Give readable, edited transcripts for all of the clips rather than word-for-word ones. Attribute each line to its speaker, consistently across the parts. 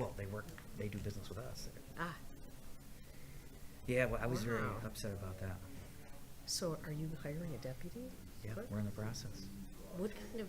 Speaker 1: well, they do business with us.
Speaker 2: Ah,
Speaker 1: Yeah, well, I was very
Speaker 2: Wow.
Speaker 1: upset about that.
Speaker 2: so are you hiring a deputy?
Speaker 1: Yeah,
Speaker 2: What?
Speaker 1: we're in the process.
Speaker 2: What kind of,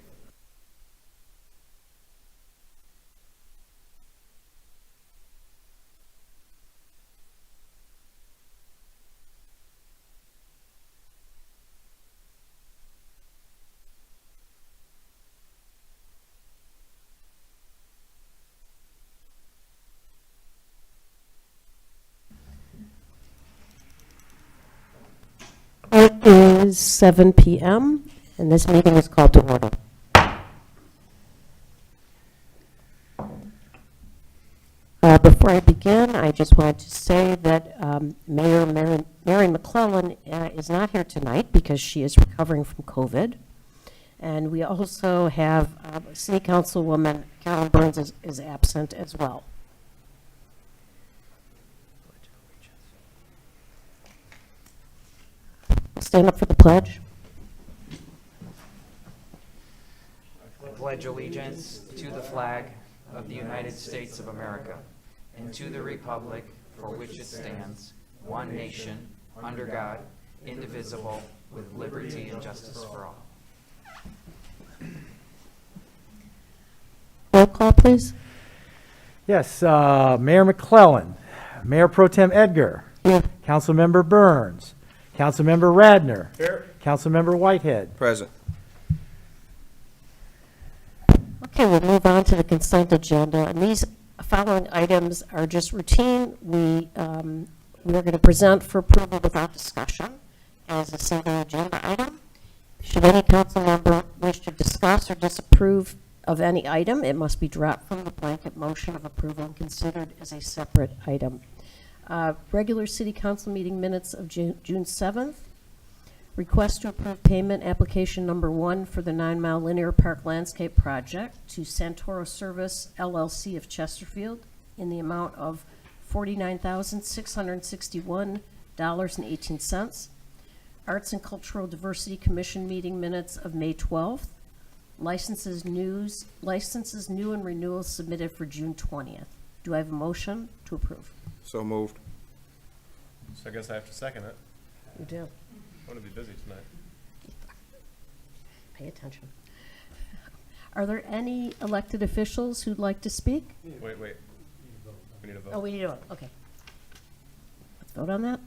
Speaker 3: It is 7 p.m., and this meeting is called to order. Before I begin, I just wanted to say that Mayor Marion McClellan is not here tonight because she is recovering from COVID. And we also have City Councilwoman Carolyn Burns is absent as well. Stand up for the pledge.
Speaker 4: I pledge allegiance to the flag of the United States of America and to the republic for which it stands, one nation, under God, indivisible, with liberty and justice for all.
Speaker 3: Roll call, please.
Speaker 5: Yes, Mayor McClellan, Mayor Pro Tem Edgar,
Speaker 3: Here.
Speaker 5: Councilmember Burns, Councilmember Radner,
Speaker 6: Here.
Speaker 5: Councilmember Whitehead.
Speaker 6: Present.
Speaker 3: Okay, we'll move on to the consent agenda, and these following items are just routine. We are going to present for approval without discussion as a single agenda item. Should any council member wish to discuss or disapprove of any item, it must be dropped from the blanket motion of approval and considered as a separate item. Regular city council meeting minutes of June 7th. Request to approve payment application number 1 for the 9 Mile Linear Park Landscape Project to Santoro Service LLC of Chesterfield in the amount of $49,661.18. Arts and Cultural Diversity Commission meeting minutes of May 12th. Licenses new and renewals submitted for June 20th. Do I have a motion to approve?
Speaker 6: So moved.
Speaker 7: So I guess I have to second it.
Speaker 3: You do.
Speaker 7: I'm going to be busy tonight.
Speaker 3: Pay attention. Are there any elected officials who'd like to speak?
Speaker 7: Wait. We need a vote.
Speaker 3: Oh, we need to vote, okay. Let's vote on that.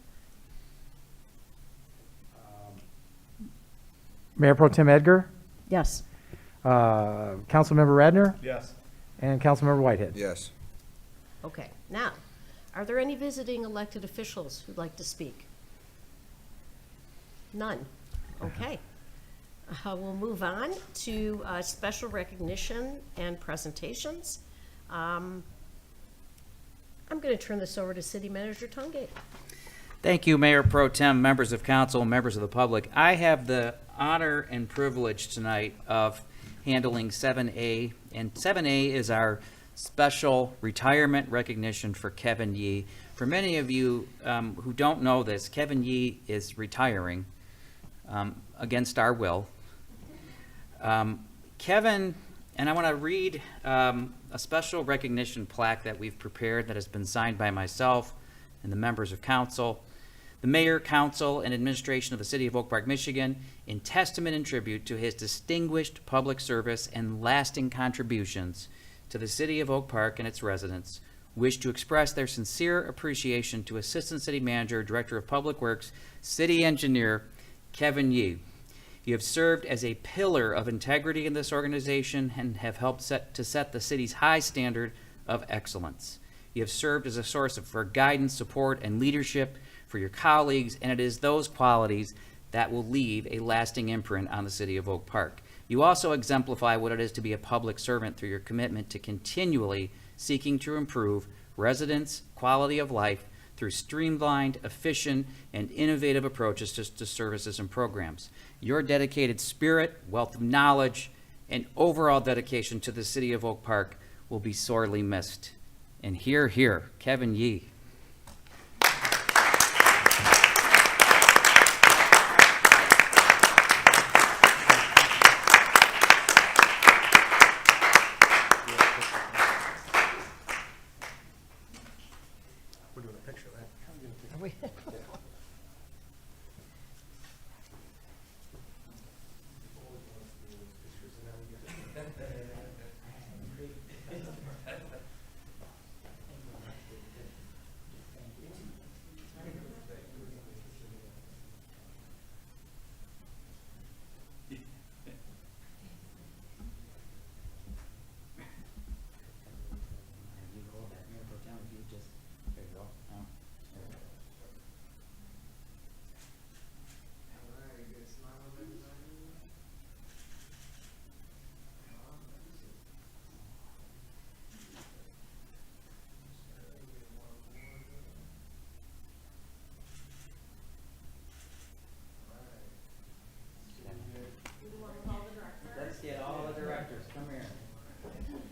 Speaker 5: Mayor Pro Tem Edgar,
Speaker 3: Yes.
Speaker 5: Councilmember Radner,
Speaker 7: Yes.
Speaker 5: and Councilmember Whitehead.
Speaker 6: Yes.
Speaker 3: Okay, now, are there any visiting elected officials who'd like to speak? None. Okay. We'll move on to special recognition and presentations. I'm going to turn this over to City Manager Tungate.
Speaker 4: Thank you, Mayor Pro Tem, members of council, members of the public. I have the honor and privilege tonight of handling 7A, and 7A is our special retirement recognition for Kevin Yee. For many of you who don't know this, Kevin Yee is retiring against our will. Kevin, and I want to read a special recognition plaque that we've prepared that has been signed by myself and the members of council, the mayor, council, and administration of the city of Oak Park, Michigan, in testament and tribute to his distinguished public service and lasting contributions to the city of Oak Park and its residents, wish to express their sincere appreciation to Assistant City Manager, Director of Public Works, City Engineer, Kevin Yee. You have served as a pillar of integrity in this organization and have helped set the city's high standard of excellence. You have served as a source for guidance, support, and leadership for your colleagues, and it is those qualities that will leave a lasting imprint on the city of Oak Park. You also exemplify what it is to be a public servant through your commitment to continually seeking to improve residents' quality of life through streamlined, efficient, and innovative approaches to services and programs. Your dedicated spirit, wealth of knowledge, and overall dedication to the city of Oak Park will be sorely missed. And here, Kevin Yee. Come here.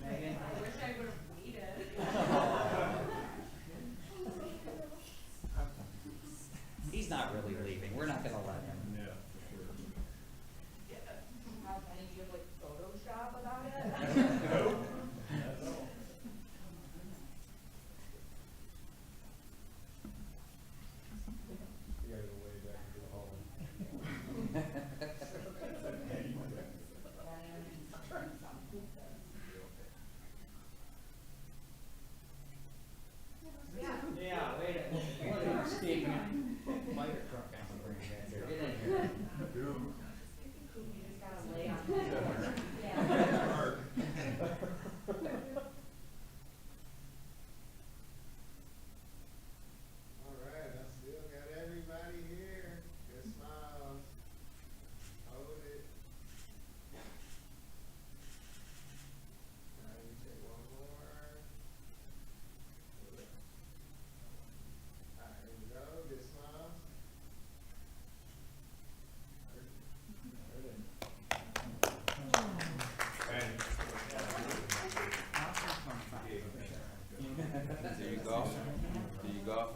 Speaker 4: Megan?
Speaker 6: I wish I would have waited.
Speaker 4: He's not really leaving. We're not gonna let him.
Speaker 6: Have any of like Photoshop about it?
Speaker 4: Yeah, wait a minute. Steve, fire truck has to bring it back here. Get in here.
Speaker 6: You just gotta lay on it. Yeah.
Speaker 8: All right, I still got everybody here. Good smiles. Hold it. All right, we take one more. Hold it. All right, here we go. Good smiles. Heard it.
Speaker 7: Do you golf? Do you golf?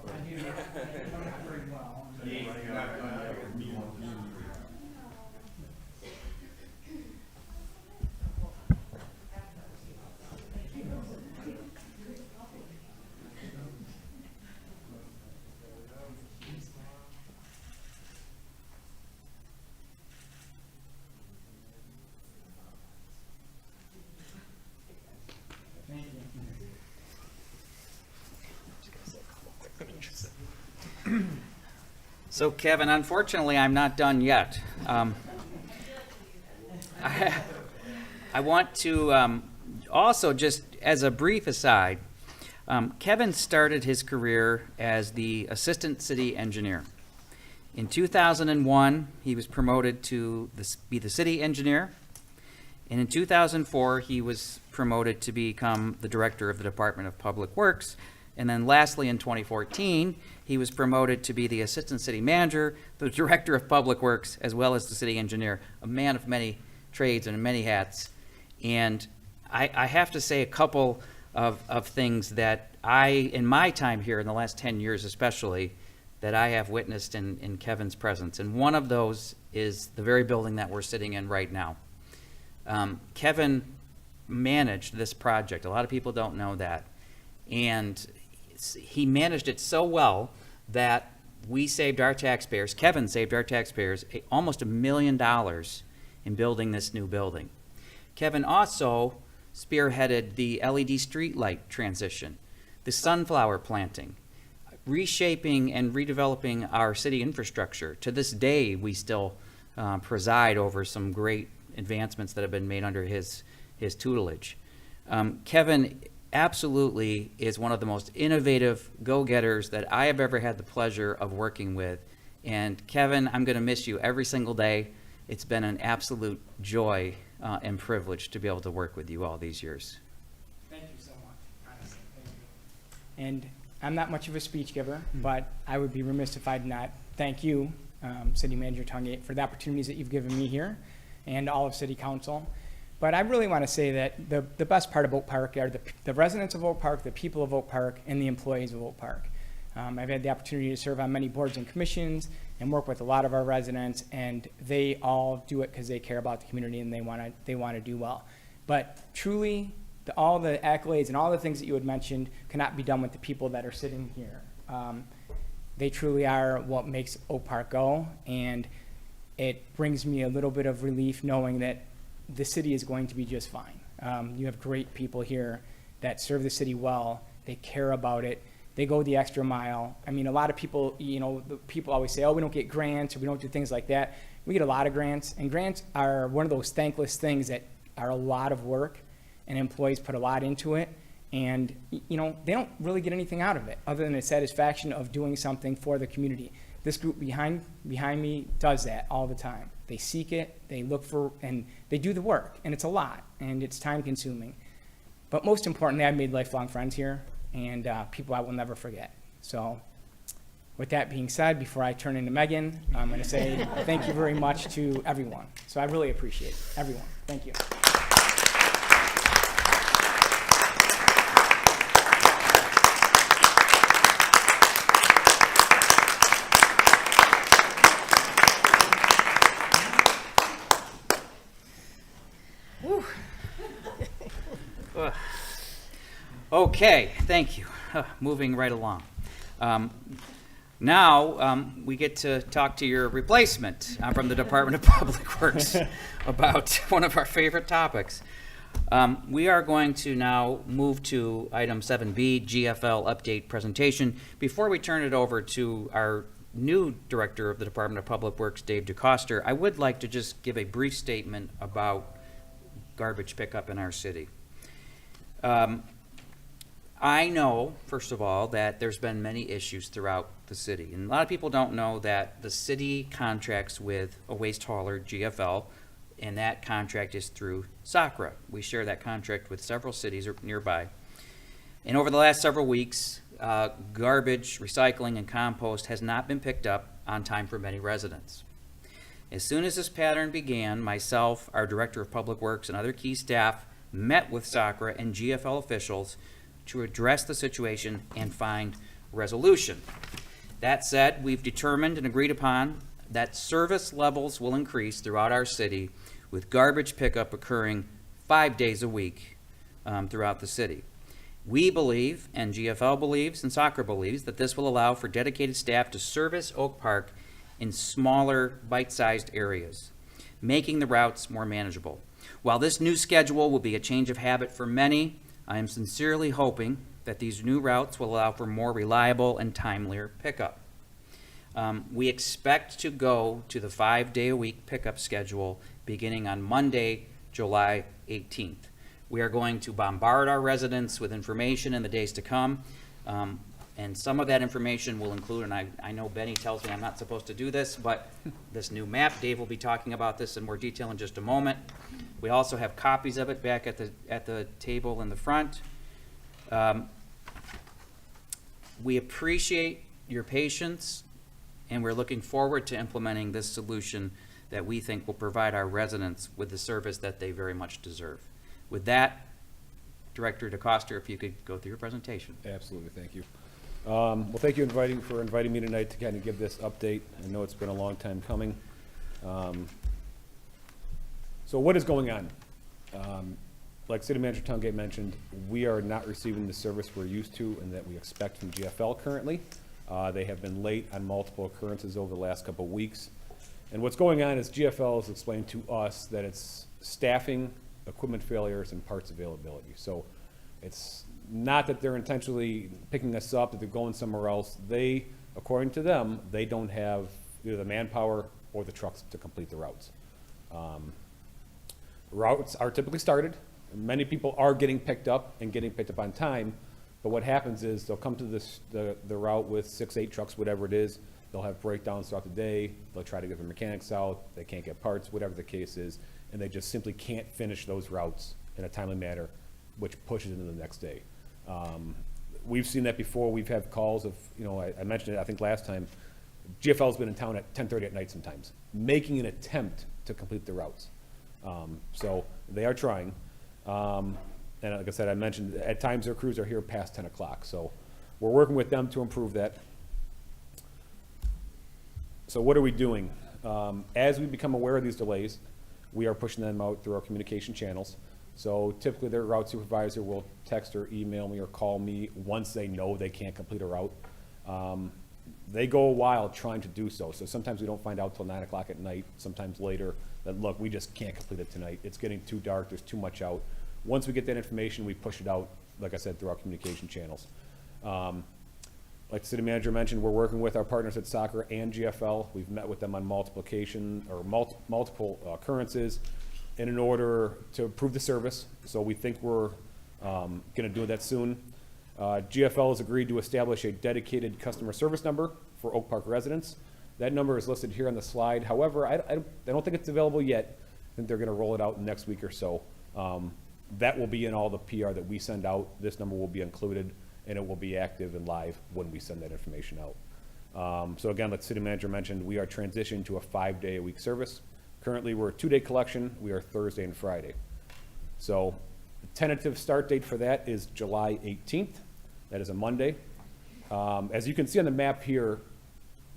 Speaker 4: So Kevin, unfortunately, I'm not done yet. I want to also, just as a brief aside, Kevin started his career as the assistant city engineer. In 2001, he was promoted to be the city engineer. And in 2004, he was promoted to become the director of the Department of Public Works. And then lastly, in 2014, he was promoted to be the assistant city manager, the director of public works, as well as the city engineer, a man of many trades and many hats. And I have to say a couple of things that in my time here, in the last 10 years especially, that I have witnessed in Kevin's presence. And one of those is the very building that we're sitting in right now. Kevin managed this project. A lot of people don't know that. And he managed it so well that we saved our taxpayers, Kevin saved our taxpayers almost $1 million in building this new building. Kevin also spearheaded the LED street light transition, the sunflower planting, reshaping and redeveloping our city infrastructure. To this day, we still preside over some great advancements that have been made under his tutelage. Kevin absolutely is one of the most innovative go-getters that I have ever had the pleasure of working with. And Kevin, I'm going to miss you every single day. It's been an absolute joy and privilege to be able to work with you all these years.
Speaker 9: Thank you so much, honestly, thank you. And I'm not much of a speech giver, but I would be remiss if I did not thank you, City Manager Tungate, for the opportunities that you've given me here and all of City Council. But I really want to say that the best part of Oak Park are the residents of Oak Park, the people of Oak Park, and the employees of Oak Park. I've had the opportunity to serve on many boards and commissions and work with a lot of our residents, and they all do it because they care about the community and they want to do well. But truly, all the accolades and all the things that you had mentioned cannot be done with the people that are sitting here. They truly are what makes Oak Park go, and it brings me a little bit of relief knowing that the city is going to be just fine. You have great people here that serve the city well. They care about it. They go the extra mile. I mean, a lot of people, people always say, oh, we don't get grants or we don't do things like that. We get a lot of grants, and grants are one of those thankless things that are a lot of work, and employees put a lot into it, and they don't really get anything out of it other than the satisfaction of doing something for the community. This group behind me does that all the time. They seek it, they look for, and they do the work, and it's a lot, and it's time consuming. But most importantly, I've made lifelong friends here, and people I will never forget. So with that being said, before I turn into Megan, I'm going to say thank you very much to everyone. So I really appreciate it, everyone. Thank you.
Speaker 4: Okay, thank you. Moving right along. Now, we get to talk to your replacement from the Department of Public Works about one of our favorite topics. We are going to now move to item 7B, GFL update presentation. Before we turn it over to our new Director of the Department of Public Works, Dave DeCoster, I would like to just give a brief statement about garbage pickup in our city. I know, first of all, that there's been many issues throughout the city. And a lot of people don't know that the city contracts with a waste hauler, GFL, and that contract is through SACRA. We share that contract with several cities nearby. And over the last several weeks, garbage, recycling, and compost has not been picked up on time for many residents. As soon as this pattern began, myself, our Director of Public Works, and other key staff met with SACRA and GFL officials to address the situation and find resolution. That said, we've determined and agreed upon that service levels will increase throughout our city, with garbage pickup occurring 5 days a week throughout the city. We believe, and GFL believes, and SACRA believes, that this will allow for dedicated staff to service Oak Park in smaller, bite-sized areas, making the routes more manageable. While this new schedule will be a change of habit for many, I am sincerely hoping that these new routes will allow for more reliable and timelier pickup. We expect to go to the 5-day-a-week pickup schedule beginning on Monday, July 18th. We are going to bombard our residents with information in the days to come, and some of that information will include, and I know Benny tells me I'm not supposed to do this, but this new map. Dave will be talking about this in more detail in just a moment. We also have copies of it back at the table in the front. We appreciate your patience, and we're looking forward to implementing this solution that we think will provide our residents with the service that they very much deserve. With that, Director DeCoster, if you could go through your presentation.
Speaker 10: Absolutely, thank you. Well, thank you for inviting me tonight to kind of give this update. I know it's been a long time coming. So what is going on? Like City Manager Tungate mentioned, we are not receiving the service we're used to and that we expect from GFL currently. They have been late on multiple occurrences over the last couple of weeks. And what's going on is GFL has explained to us that it's staffing, equipment failures, and parts availability. So it's not that they're intentionally picking us up, that they're going somewhere else. They, according to them, they don't have either the manpower or the trucks to complete the routes. Routes are typically started. Many people are getting picked up and getting picked up on time, but what happens is they'll come to the route with 6-8 trucks, whatever it is. They'll have breakdowns throughout the day. They'll try to get their mechanics out. They can't get parts, whatever the case is, and they just simply can't finish those routes in a timely manner, which pushes into the next day. We've seen that before. We've had calls of, I mentioned it, I think last time, GFL's been in town at 10:30 at night sometimes, making an attempt to complete the routes. So they are trying. And like I said, I mentioned at times their crews are here past 10 o'clock. So we're working with them to improve that. So what are we doing? As we become aware of these delays, we are pushing them out through our communication channels. So typically their route supervisor will text or email me or call me once they know they can't complete a route. They go a while trying to do so. So sometimes we don't find out till 9 o'clock at night, sometimes later, that look, we just can't complete it tonight. It's getting too dark, there's too much out. Once we get that information, we push it out, like I said, through our communication channels. Like the city manager mentioned, we're working with our partners at SACRA and GFL. We've met with them on multiple occurrences in order to improve the service. So we think we're gonna do that soon. GFL has agreed to establish a dedicated customer service number for Oak Park residents. That number is listed here on the slide. However, I don't think it's available yet. I think they're gonna roll it out next week or so. That will be in all the PR that we send out. This number will be included, and it will be active and live when we send that information out. So again, like the city manager mentioned, we are transitioning to a 5-day-a-week service. Currently, we're a 2-day collection. We are Thursday and Friday. So the tentative start date for that is July 18th. That is a Monday. As you can see on the map here,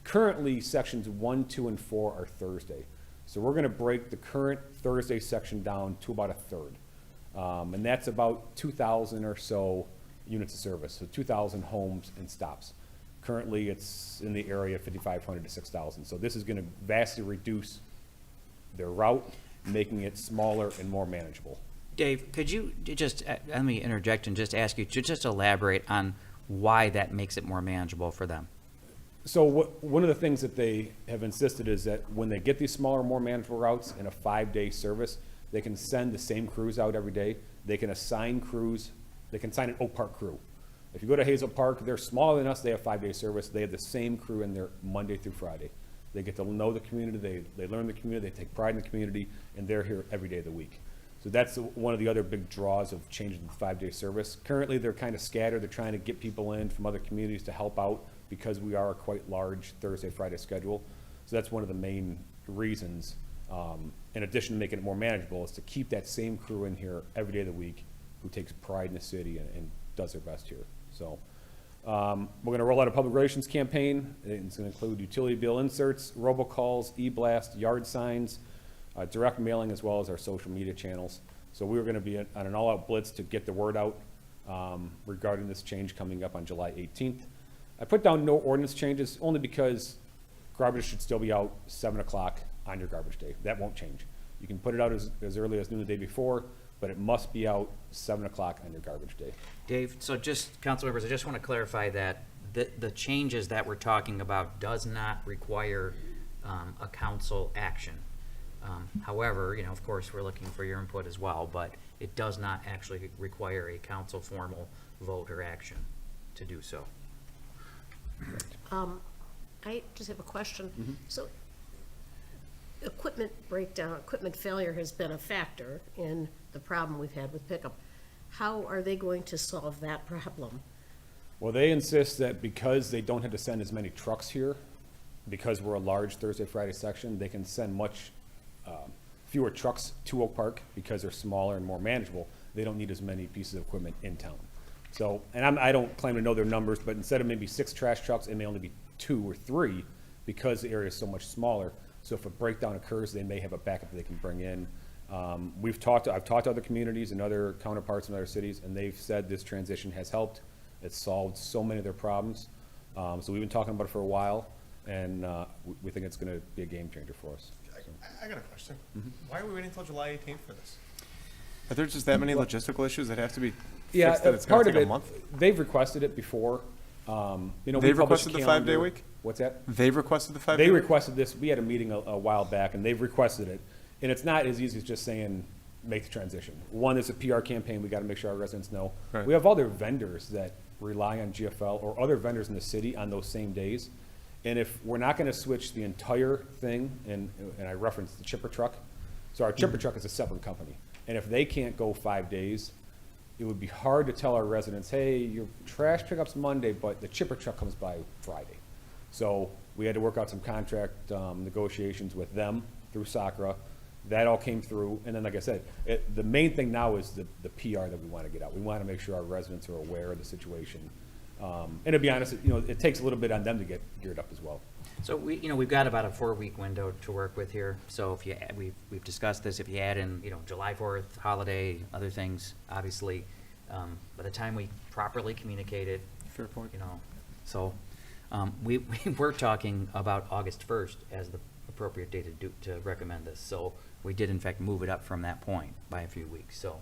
Speaker 10: currently sections 1, 2, and 4 are Thursday. So we're gonna break the current Thursday section down to about a third. And that's about 2,000 or so units of service, so 2,000 homes and stops. Currently, it's in the area of 5,500 to 6,000. So this is going to vastly reduce their route, making it smaller and more manageable.
Speaker 4: Dave, could you just, let me interject and just ask you to just elaborate on why that makes it more manageable for them?
Speaker 10: So one of the things that they have insisted is that when they get these smaller, more manageable routes in a 5-day service, they can send the same crews out every day. They can assign crews. They can assign an Oak Park crew. If you go to Hazel Park, they're smaller than us. They have 5-day service. They have the same crew in there Monday through Friday. They get to know the community. They learn the community. They take pride in the community, and they're here every day of the week. So that's one of the other big draws of changing the 5-day service. Currently, they're kind of scattered. They're trying to get people in from other communities to help out because we are a quite large Thursday, Friday schedule. So that's one of the main reasons, in addition to making it more manageable, is to keep that same crew in here every day of the week who takes pride in the city and does their best here. So we're going to roll out a public relations campaign. It's going to include utility bill inserts, robocalls, e-blast, yard signs, direct mailing, as well as our social media channels. So we're going to be on an all-out blitz to get the word out regarding this change coming up on July 18th. I put down no ordinance changes only because garbage should still be out 7 o'clock on your garbage day. That won't change. You can put it out as early as noon the day before, but it must be out 7 o'clock on your garbage day.
Speaker 4: Dave, so just, council members, I just want to clarify that the changes that we're talking about does not require a council action. However, you know, of course, we're looking for your input as well, but it does not actually require a council formal vote or action to do so.
Speaker 2: I just have a question. So equipment breakdown, equipment failure has been a factor in the problem we've had with pickup. How are they going to solve that problem?
Speaker 10: Well, they insist that because they don't have to send as many trucks here, because we're a large Thursday, Friday section, they can send much fewer trucks to Oak Park because they're smaller and more manageable. They don't need as many pieces of equipment in town. So, and I don't claim to know their numbers, but instead of maybe 6 trash trucks, it may only be 2 or 3 because the area is so much smaller. So if a breakdown occurs, they may have a backup that they can bring in. I've talked to other communities and other counterparts in other cities, and they've said this transition has helped. It's solved so many of their problems. So we've been talking about it for a while, and we think it's going to be a game changer for us.
Speaker 8: I got a question. Why are we waiting until July 18th for this?
Speaker 11: Are there just that many logistical issues that have to be
Speaker 10: Yeah,
Speaker 11: fixed that it's going
Speaker 10: part
Speaker 11: to
Speaker 10: of
Speaker 11: take
Speaker 10: it,
Speaker 11: a month?
Speaker 10: they've requested it before. You know, we
Speaker 11: They've
Speaker 10: publish
Speaker 11: requested the
Speaker 10: calendar.
Speaker 11: 5-day week?
Speaker 10: What's that?
Speaker 11: They've requested the 5-day
Speaker 10: They
Speaker 11: week?
Speaker 10: requested this. We had a meeting a while back, and they've requested it. And it's not as easy as just saying, make the transition. One, it's a PR campaign. We got to make sure our residents know.
Speaker 11: Right.
Speaker 10: We have other vendors that rely on GFL or other vendors in the city on those same days. And if we're not going to switch the entire thing, and I referenced the chipper truck, so our chipper truck is a separate company. And if they can't go 5 days, it would be hard to tell our residents, hey, your trash pickup's Monday, but the chipper truck comes by Friday. So we had to work out some contract negotiations with them through SACRA. That all came through. And then, like I said, the main thing now is the PR that we want to get out. We want to make sure our residents are aware of the situation. And to be honest, you know, it takes a little bit on them to get geared up as well.
Speaker 4: So we've got about a 4-week window to work with here. So if we've discussed this, if you add in, July 4th, holiday, other things, obviously, by the time we properly communicate it,
Speaker 11: Fair point.
Speaker 4: so we're talking about August 1st as the appropriate date to recommend this. So we did in fact move it up from that point by a few weeks, so.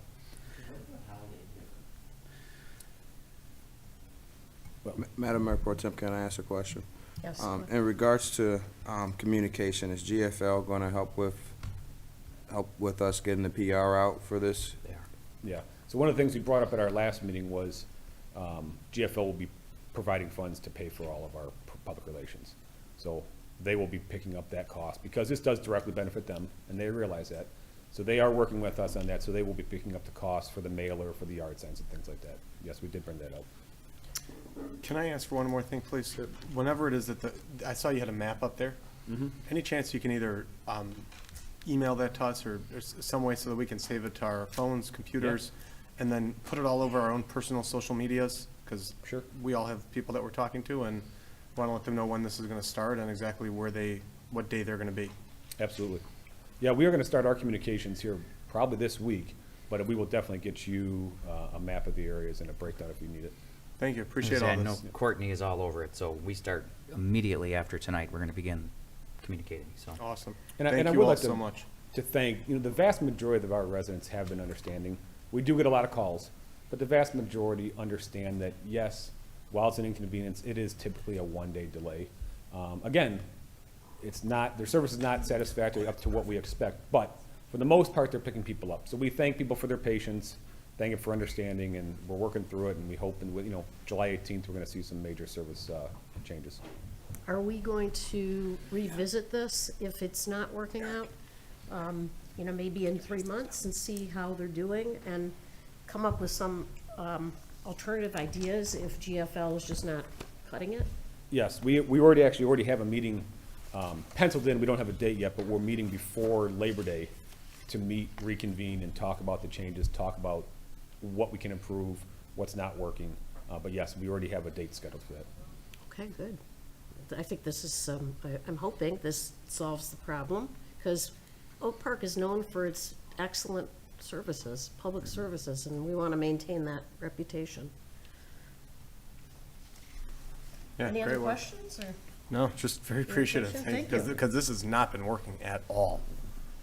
Speaker 7: Madam Mayor Pro Tem, can I ask a question?
Speaker 2: Yes.
Speaker 7: In regards to communication, is GFL going to help with us getting the PR out for this?
Speaker 10: Yeah. So one of the things we brought up at our last meeting was GFL will be providing funds to pay for all of our public relations. So they will be picking up that cost because this does directly benefit them, and they realize that. So they are working with us on that, so they will be picking up the cost for the mailer, for the yard signs and things like that. Yes, we did bring that up.
Speaker 11: Can I ask for one more thing, please? Whenever it is that I saw you had a map up there. Any chance you can either email that to us or some way so that we can save it to our phones, computers, and then put it all over our own personal social medias? Because
Speaker 10: Sure.
Speaker 11: we all have people that we're talking to and want to let them know when this is going to start and exactly what day they're going to be.
Speaker 10: Absolutely. Yeah, we are going to start our communications here probably this week. But we will definitely get you a map of the areas and a breakdown if you need it.
Speaker 11: Thank you, appreciate all
Speaker 4: I know
Speaker 11: this.
Speaker 4: Courtney is all over it, so we start immediately after tonight. We're gonna begin communicating, so.
Speaker 11: Awesome.
Speaker 10: And I
Speaker 11: Thank
Speaker 10: would
Speaker 11: you all
Speaker 10: like
Speaker 11: so much.
Speaker 10: to thank, the vast majority of our residents have been understanding. We do get a lot of calls, but the vast majority understand that, yes, while it's an inconvenience, it is typically a one-day delay. Again, it's not, their service is not satisfactory up to what we expect, but for the most part, they're picking people up. So we thank people for their patience, thank them for understanding, and we're working through it, and we hope, and with, July 18th, we're gonna see some major service changes.
Speaker 2: Are we going to revisit this if it's not working out? Maybe in 3 months and see how they're doing and come up with some alternative ideas if GFL is just not cutting it?
Speaker 10: Yes, we already have a meeting penciled in. We don't have a date yet, but we're meeting before Labor Day to meet, reconvene, and talk about the changes, talk about what we can improve, what's not working. But yes, we already have a date scheduled for that.
Speaker 2: Okay, good. I think this is, I'm hoping this solves the problem, because Oak Park is known for its excellent services, public services, and we want to maintain that reputation.
Speaker 11: Yeah,
Speaker 2: Any other
Speaker 11: great work.
Speaker 2: questions, or?
Speaker 11: No, just very appreciative,
Speaker 2: Thank you.
Speaker 11: because this has not been working at all.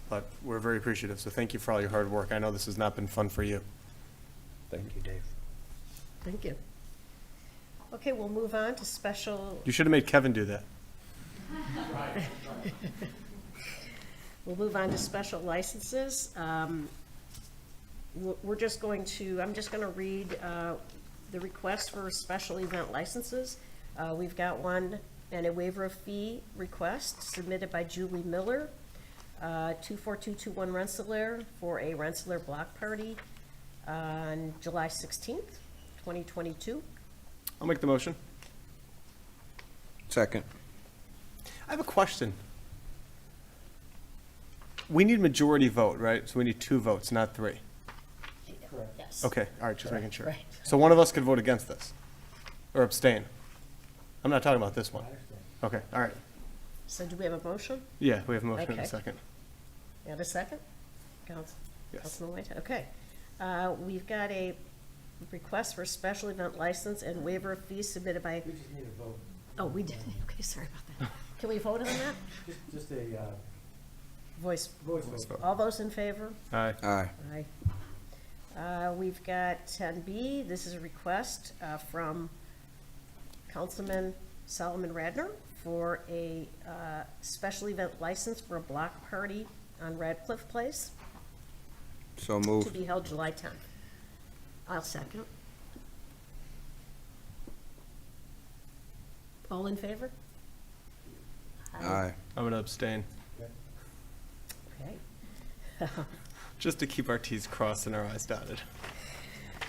Speaker 11: But we're very appreciative, so thank you for all your hard work. I know this has not been fun for you.
Speaker 4: Thank you, Dave.
Speaker 2: Thank you. Okay, we'll move on to special,
Speaker 11: You should have made Kevin do that.
Speaker 2: we'll move on to special licenses. We're just going to, I'm just going to read the request for special event licenses. We've got one and a waiver of fee request submitted by Julie Miller, 24221 Rensselaer, for a Rensselaer block party on July 16th, 2022.
Speaker 11: I'll make the motion.
Speaker 7: Second.
Speaker 11: I have a question. We need majority vote, right? So we need 2 votes, not 3.
Speaker 2: Yes.
Speaker 11: Okay, all right, just making sure.
Speaker 2: Right.
Speaker 11: So one of us could vote against this, or abstain. I'm not talking about this one. Okay, all right.
Speaker 2: So do we have a motion?
Speaker 11: Yeah, we have a motion in a
Speaker 2: Okay.
Speaker 11: second.
Speaker 2: And a second?
Speaker 11: Yes.
Speaker 2: Councilman Whitehead, okay. We've got a request for a special event license and waiver of fees submitted by. We just need a vote. Oh, we did, okay, sorry about that. Can we vote on that?
Speaker 5: Just a
Speaker 2: Voice.
Speaker 5: voice
Speaker 11: vote.
Speaker 2: All those in favor?
Speaker 11: Aye.
Speaker 7: Aye.
Speaker 2: Aye. We've got 10B, this is a request from Councilman Solomon Radner for a special event license for a block party on Radcliffe Place
Speaker 7: So
Speaker 2: to
Speaker 7: moved.
Speaker 2: be held July 10th. I'll second. All in favor?
Speaker 7: Aye.
Speaker 11: I'm gonna abstain,
Speaker 2: Okay.
Speaker 11: just to keep our Ts crossed and our Is dotted.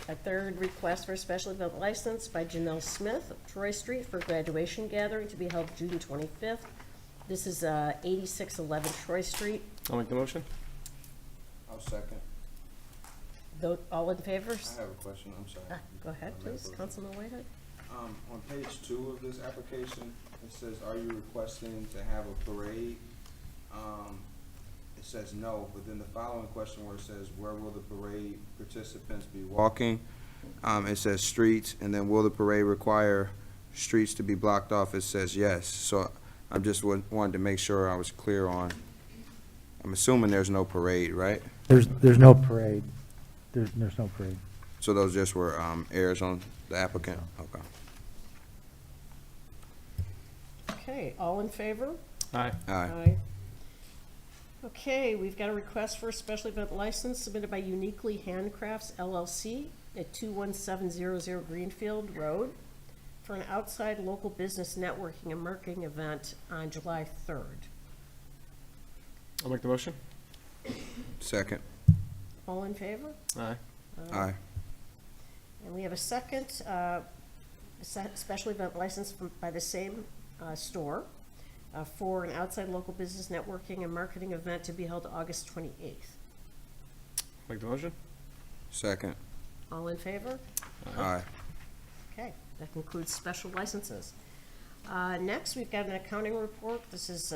Speaker 2: A third request for a special event license by Janelle Smith of Troy Street for graduation gathering to be held June 25th. This is 8611 Troy Street.
Speaker 11: I'll make the motion.
Speaker 7: I'll second.
Speaker 2: All in favor?
Speaker 7: I have a question, I'm sorry.
Speaker 2: Go ahead, please, Councilman Whitehead.
Speaker 7: On page 2 of this application, it says, are you requesting to have a parade? It says no, but then the following question where it says, where will the parade participants be walking? It says streets, and then will the parade require streets to be blocked off? It says yes. So I just wanted to make sure I was clear on, I'm assuming there's no parade, right?
Speaker 5: There's no parade. There's no parade.
Speaker 7: So those just were errors on the applicant? Okay.
Speaker 2: Okay, all in favor?
Speaker 11: Aye.
Speaker 7: Aye.
Speaker 2: Okay, we've got a request for a special event license submitted by Uniquely Handcrafts LLC at 21700 Greenfield Road for an outside local business networking and marketing event on July 3rd.
Speaker 11: I'll make the motion.
Speaker 7: Second.
Speaker 2: All in favor?
Speaker 11: Aye.
Speaker 7: Aye.
Speaker 2: And we have a second special event license by the same store for an outside local business networking and marketing event to be held August 28th.
Speaker 11: Make the motion.
Speaker 7: Second.
Speaker 2: All in favor?
Speaker 7: Aye.
Speaker 2: Okay, that concludes special licenses. Next, we've got an accounting report. This is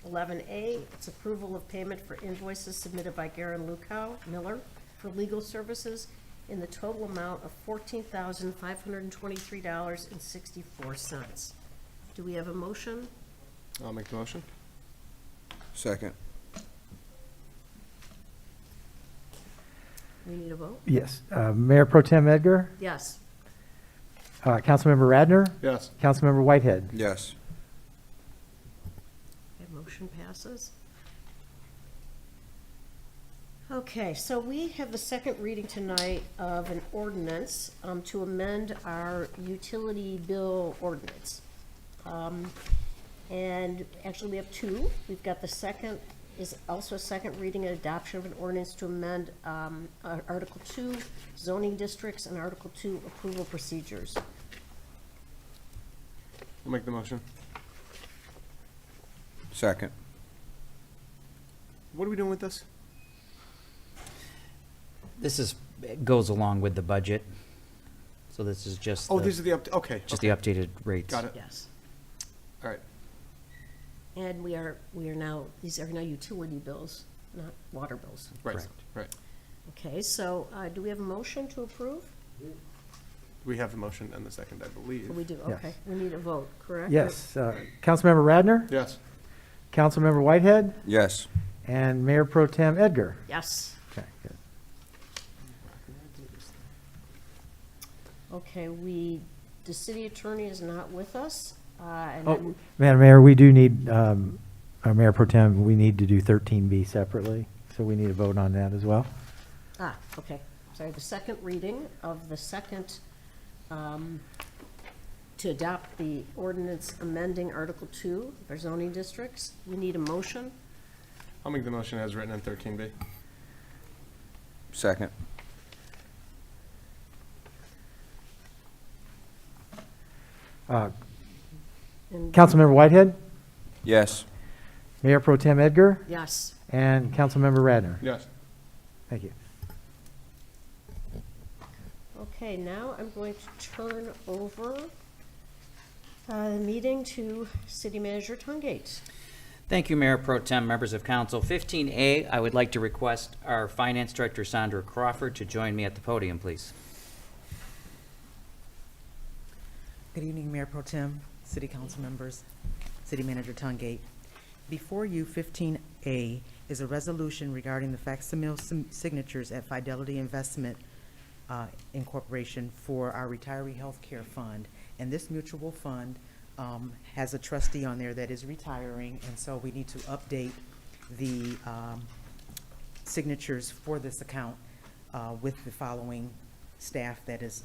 Speaker 2: 11A. It's approval of payment for invoices submitted by Garen Lukow Miller for legal services in the total amount of $14,523.64. Do we have a motion?
Speaker 11: I'll make the motion.
Speaker 7: Second.
Speaker 2: We need a vote?
Speaker 5: Yes. Mayor Pro Tem Edgar,
Speaker 2: Yes.
Speaker 5: Councilmember Radner,
Speaker 11: Yes.
Speaker 5: Councilmember Whitehead.
Speaker 7: Yes.
Speaker 2: Okay, motion passes. Okay, so we have the second reading tonight of an ordinance to amend our utility bill ordinance. And actually, we have two. We've got the second, is also a second reading and adoption of an ordinance to amend Article 2, zoning districts, and Article 2, approval procedures.
Speaker 11: I'll make the motion.
Speaker 7: Second.
Speaker 11: What are we doing with this?
Speaker 4: This goes along with the budget. So this is just
Speaker 11: Oh,
Speaker 4: the-
Speaker 11: these are the, okay.
Speaker 4: just
Speaker 11: okay.
Speaker 4: the updated rates.
Speaker 11: Got it.
Speaker 2: Yes.
Speaker 11: All right.
Speaker 2: And we are now, these are now utility bills, not water bills.
Speaker 11: Right,
Speaker 4: Correct.
Speaker 11: right.
Speaker 2: Okay, so do we have a motion to approve?
Speaker 11: We have the motion and the second, I believe.
Speaker 2: We do,
Speaker 5: Yes.
Speaker 2: okay. We need a vote, correct?
Speaker 5: Yes. Councilmember Radner,
Speaker 11: Yes.
Speaker 5: Councilmember Whitehead,
Speaker 7: Yes.
Speaker 5: and Mayor Pro Tem Edgar.
Speaker 2: Yes.
Speaker 5: Okay, good.
Speaker 2: Okay, the city attorney is not with us. And
Speaker 5: Oh,
Speaker 2: I'm-
Speaker 5: Madam Mayor, we do need, our Mayor Pro Tem, we need to do 13B separately, so we need a vote on that as well.
Speaker 2: Okay. Sorry, the second reading of the second, to adopt the ordinance amending Article 2, our zoning districts. We need a motion.
Speaker 11: I'll make the motion as written in 13B.
Speaker 7: Second.
Speaker 2: And
Speaker 5: Councilmember Whitehead,
Speaker 7: Yes.
Speaker 5: Mayor Pro Tem Edgar,
Speaker 2: yes.
Speaker 5: and Councilmember Radner.
Speaker 11: Yes.
Speaker 5: Thank you.
Speaker 2: Okay, now I'm going to turn over the meeting to City Manager Tungate.
Speaker 4: Thank you, Mayor Pro Tem, members of council. 15A, I would like to request our Finance Director, Sandra Crawford, to join me at the podium, please.
Speaker 12: Good evening, Mayor Pro Tem, City Council members, City Manager Tungate. Before you, 15A is a resolution regarding the facsimile signatures at Fidelity Investment Incorporation for our retiree health care fund. And this mutual fund has a trustee on there that is retiring, and so we need to update the signatures for this account with the following staff that is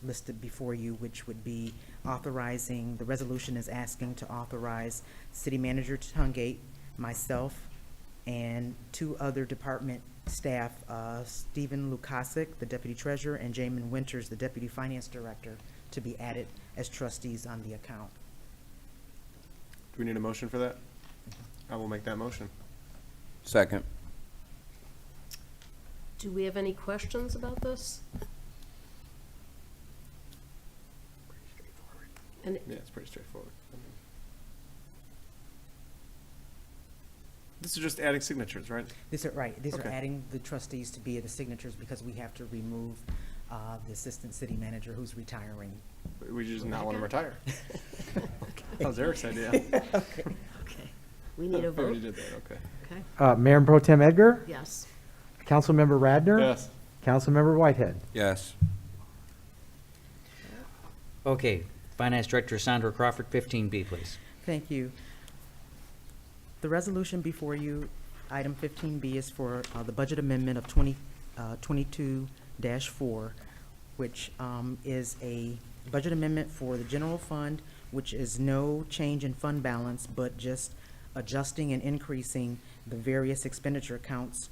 Speaker 12: listed before you, which would be authorizing, the resolution is asking to authorize City Manager Tungate, myself, and two other department staff, Stephen Lukasik, the Deputy Treasurer, and Jamin Winters, the Deputy Finance Director, to be added as trustees on the account.
Speaker 11: Do we need a motion for that? I will make that motion.
Speaker 7: Second.
Speaker 2: Do we have any questions about this? And
Speaker 11: Yeah, it's pretty straightforward. This is just adding signatures, right?
Speaker 12: These are, right, these are
Speaker 11: Okay.
Speaker 12: adding the trustees to be the signatures because we have to remove the Assistant City Manager who's retiring.
Speaker 11: We just not want to retire.
Speaker 2: Okay.
Speaker 11: That was Eric's idea.
Speaker 2: Okay. We need a
Speaker 11: We already
Speaker 2: vote.
Speaker 11: did that, okay.
Speaker 2: Okay,
Speaker 5: Mayor Pro Tem Edgar,
Speaker 2: yes.
Speaker 5: Councilmember Radner.
Speaker 11: Yes.
Speaker 5: Councilmember Whitehead.
Speaker 7: Yes.
Speaker 4: Okay, Finance Director Sandra Crawford, 15B, please.
Speaker 12: Thank you. The resolution before you, item 15B, is for the budget amendment of 2022-4, which is a budget amendment for the general fund, which is no change in fund balance, but just adjusting and increasing the various expenditure accounts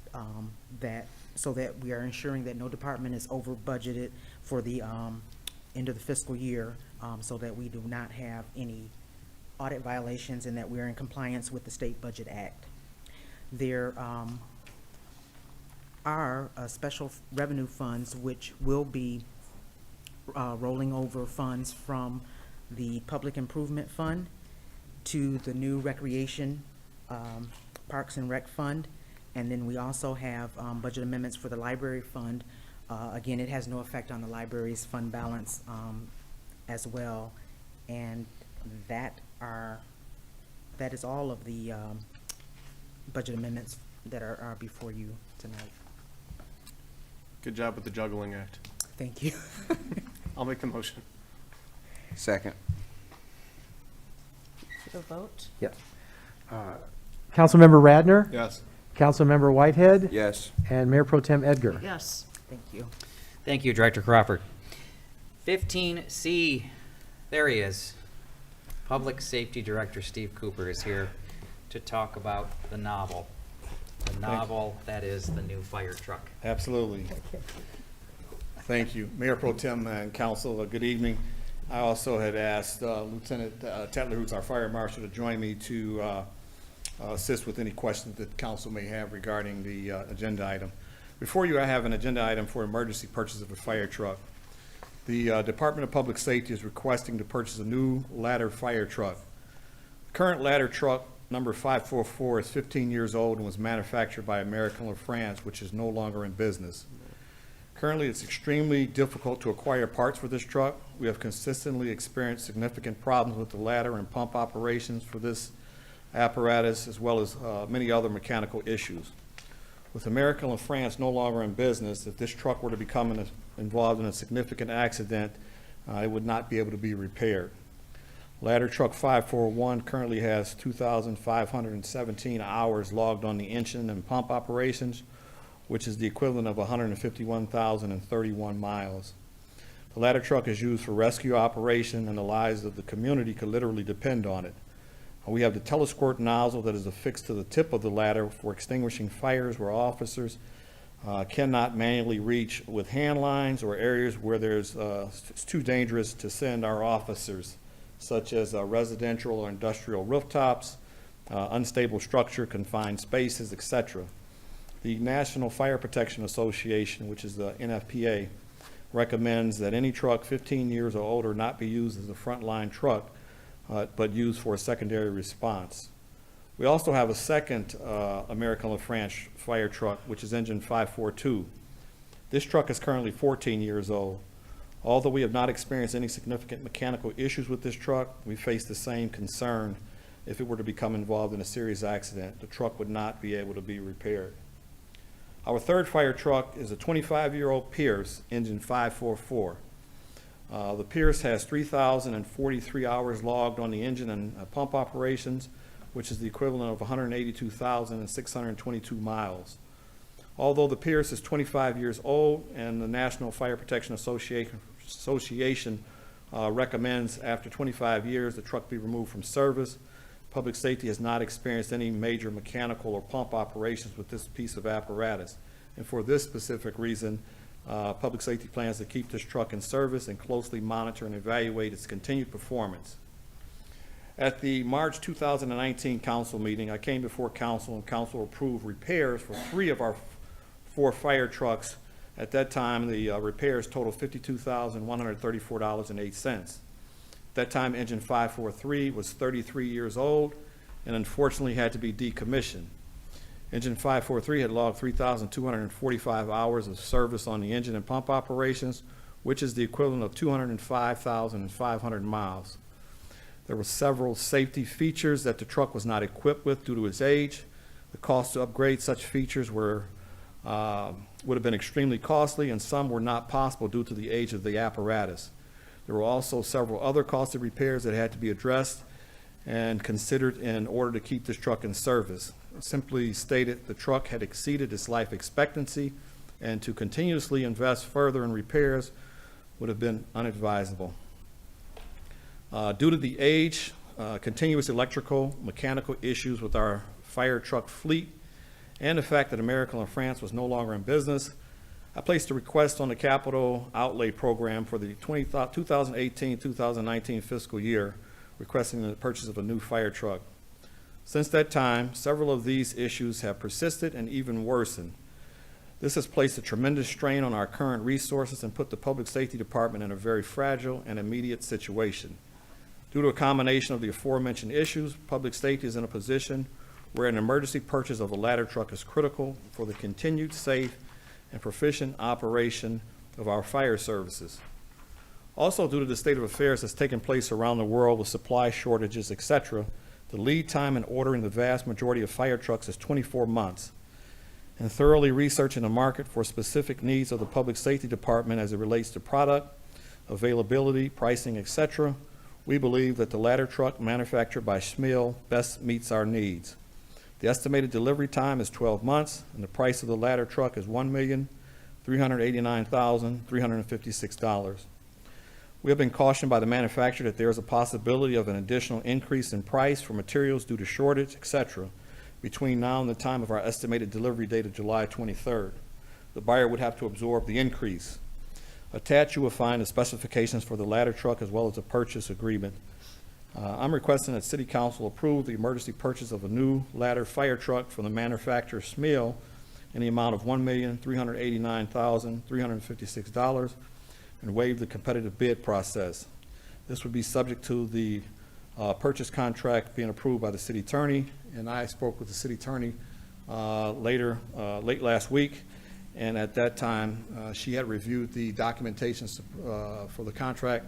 Speaker 12: so that we are ensuring that no department is over budgeted for the end of the fiscal year, so that we do not have any audit violations and that we're in compliance with the State Budget Act. There are special revenue funds which will be rolling over funds from the Public Improvement Fund to the new Recreation Parks and Rec Fund, And then we also have budget amendments for the library fund. Again, it has no effect on the library's fund balance as well. And that is all of the budget amendments that are before you tonight.
Speaker 11: Good job with the juggling act.
Speaker 12: Thank you.
Speaker 11: I'll make the motion.
Speaker 7: Second.
Speaker 2: The vote?
Speaker 5: Yes. Councilmember Radner?
Speaker 11: Yes.
Speaker 5: Councilmember Whitehead?
Speaker 7: Yes.
Speaker 5: And Mayor Pro Tem Edgar?
Speaker 2: Yes.
Speaker 12: Thank you.
Speaker 4: Thank you, Director Crawford. 15C, there he is. Public Safety Director Steve Cooper is here to talk about the novel. The novel that is the new fire truck.
Speaker 13: Absolutely. Thank you. Mayor Pro Tem and Council, good evening. I also had asked Lieutenant Tetler, who's our fire marshal, to join me to assist with any questions that council may have regarding the agenda item. Before you, I have an agenda item for emergency purchase of a fire truck. The Department of Public Safety is requesting to purchase a new ladder fire truck. Current ladder truck number 544 is 15 years old and was manufactured by American LaFrance, which is no longer in business. Currently, it's extremely difficult to acquire parts for this truck. We have consistently experienced significant problems with the ladder and pump operations for this apparatus, as well as many other mechanical issues. With American LaFrance no longer in business, if this truck were to become involved in a significant accident, it would not be able to be repaired. Ladder truck 541 currently has 2,517 hours logged on the engine and pump operations, which is the equivalent of 151,031 miles. The ladder truck is used for rescue operation, and the lives of the community could literally depend on it. We have the telesquirt nozzle that is affixed to the tip of the ladder for extinguishing fires where officers cannot manually reach with hand lines, or areas where it's too dangerous to send our officers, such as residential or industrial rooftops, unstable structure, confined spaces, etc. The National Fire Protection Association, which is the NFPA, recommends that any truck 15 years or older not be used as a frontline truck, but used for a secondary response. We also have a second American LaFrance fire truck, which is engine 542. This truck is currently 14 years old. Although we have not experienced any significant mechanical issues with this truck, we face the same concern. If it were to become involved in a serious accident, the truck would not be able to be repaired. Our third fire truck is a 25-year-old Pierce, engine 544. The Pierce has 3,043 hours logged on the engine and pump operations, which is the equivalent of 182,622 miles. Although the Pierce is 25 years old and the National Fire Protection Association recommends after 25 years the truck be removed from service, Public Safety has not experienced any major mechanical or pump operations with this piece of apparatus. And for this specific reason, Public Safety plans to keep this truck in service and closely monitor and evaluate its continued performance. At the March 2019 council meeting, I came before council, and council approved repairs for 3 of our 4 fire trucks. At that time, the repairs totaled $52,134.08. At that time, engine 543 was 33 years old and unfortunately had to be decommissioned. Engine 543 had logged 3,245 hours of service on the engine and pump operations, which is the equivalent of 205,500 miles. There were several safety features that the truck was not equipped with due to its age. The cost to upgrade such features would have been extremely costly, and some were not possible due to the age of the apparatus. There were also several other costly repairs that had to be addressed and considered in order to keep this truck in service. Simply stated, the truck had exceeded its life expectancy, and to continuously invest further in repairs would have been unadvisable. Due to the age, continuous electrical, mechanical issues with our fire truck fleet, and the fact that American LaFrance was no longer in business, I placed a request on the capital outlay program for the 2018-2019 fiscal year, requesting the purchase of a new fire truck. Since that time, several of these issues have persisted and even worsened. This has placed a tremendous strain on our current resources and put the Public Safety Department in a very fragile and immediate situation. Due to a combination of the aforementioned issues, Public Safety is in a position where an emergency purchase of a ladder truck is critical for the continued safe and proficient operation of our fire services. Also, due to the state of affairs that's taken place around the world with supply shortages, etc., the lead time in ordering the vast majority of fire trucks is 24 months. And thoroughly researching the market for specific needs of the Public Safety Department as it relates to product, availability, pricing, etc., we believe that the ladder truck manufactured by Schmiel best meets our needs. The estimated delivery time is 12 months, and the price of the ladder truck is $1,389,356. We have been cautioned by the manufacturer that there is a possibility of an additional increase in price for materials due to shortage, etc., between now and the time of our estimated delivery date of July 23rd. The buyer would have to absorb the increase. Attached, you will find the specifications for the ladder truck as well as the purchase agreement. I'm requesting that City Council approve the emergency purchase of a new ladder fire truck from the manufacturer Schmiel in the amount of $1,389,356 and waive the competitive bid process. This would be subject to the purchase contract being approved by the city attorney, and I spoke with the city attorney late last week, and at that time she had reviewed the documentation for the contract